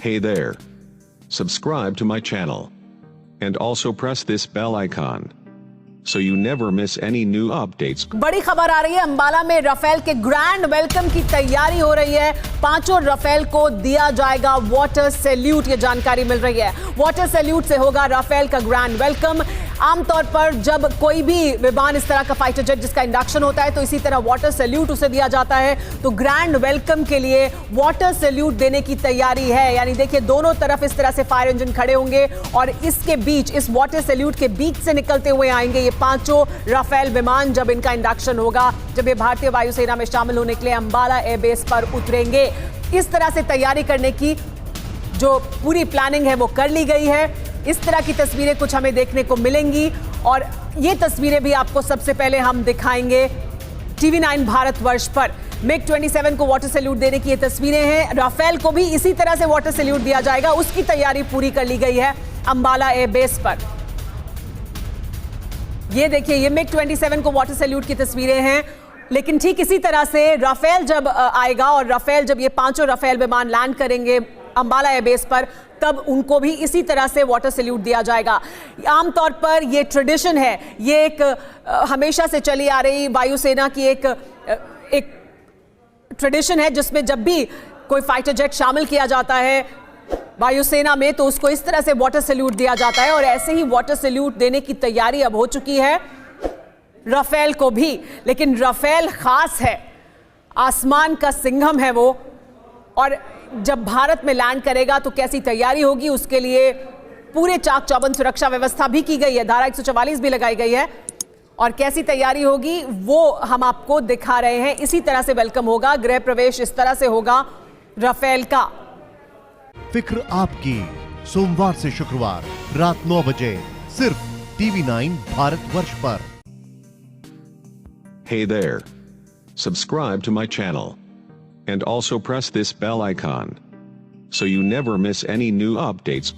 Hey there. Subscribe to my channel. And also press this bell icon, so you never miss any new updates. बड़ी खबर आ रही है, अंबाला में Rafale के grand welcome की तैयारी हो रही है। 5 राफेल को दिया जाएगा वाटर सैल्यूट, ये जानकारी मिल रही है। वाटर सैल्यूट से होगा राफेल का ग्रैंड वेलकम। आमतौर पर जब कोई भी विमान इस तरह का फाइटर जेट जिसका इंडक्शन होता है तो इसी तरह वाटर सैल्यूट उसे दिया जाता है। तो ग्रैंड वेलकम के लिए वाटर सैल्यूट देने की तैयारी है। यानी देखिए, दोनों तरफ इस तरह से फायर इंजन खड़े होंगे और इसके बीच, इस वाटर सैल्यूट के बीच से निकलते हुए आएंगे ये 5 राफेल विमान। जब इनका इंडक्शन होगा, जब ये भारतीय वायुसेना में शामिल होने के लिए अंबाला एयरबेस पर उतरेंगे, इस तरह से तैयारी करने की जो पूरी प्लानिंग है वो कर ली गई है। इस तरह की तस्वीरें कुछ हमें देखने को मिलेंगी और ये तस्वीरें भी आपको सबसे पहले हम दिखाएंगे टीवी 9 भारतवर्ष पर। मिग 27 को वाटर सैल्यूट देने की ये तस्वीरें हैं। राफेल को भी इसी तरह से वाटर सैल्यूट दिया जाएगा, उसकी तैयारी पूरी कर ली गई है अंबाला एयरबेस पर। ये देखिए, ये मिग 27 को वाटर सैल्यूट की तस्वीरें हैं। लेकिन ठीक इसी तरह से राफेल जब आएगा और राफेल जब ये 5 राफेल विमान लैंड करेंगे अंबाला एयरबेस पर, तब उनको भी इसी तरह से वाटर सैल्यूट दिया जाएगा। आमतौर पर ये ट्रेडिशन है, ये एक हमेशा से चली आ रही वायुसेना की एक ट्रेडिशन है, जिसमें जब भी कोई फाइटर जेट शामिल किया जाता है वायुसेना में तो उसको इस तरह से वाटर सैल्यूट दिया जाता है। और ऐसे ही वाटर सैल्यूट देने की तैयारी अब हो चुकी है राफेल को भी। लेकिन राफेल खास है, आसमान का सिंघम है वो, और जब भारत में लैंड करेगा तो कैसी तैयारी होगी, उसके लिए पूरे चाक चौबंद सुरक्षा व्यवस्था भी की गई है, धारा 144 भी लगाई गई है। और कैसी तैयारी होगी वो हम आपको दिखा रहे हैं। इसी तरह से वेलकम होगा, गृह प्रवेश इस तरह से होगा राफेल का। फिक्र आपकी, सोमवार से शुक्रवार रात 9 बजे सिर्फ टीवी 9 भारतवर्ष पर। Hey there. Subscribe to my channel. And also press this bell icon, so you never miss any new updates.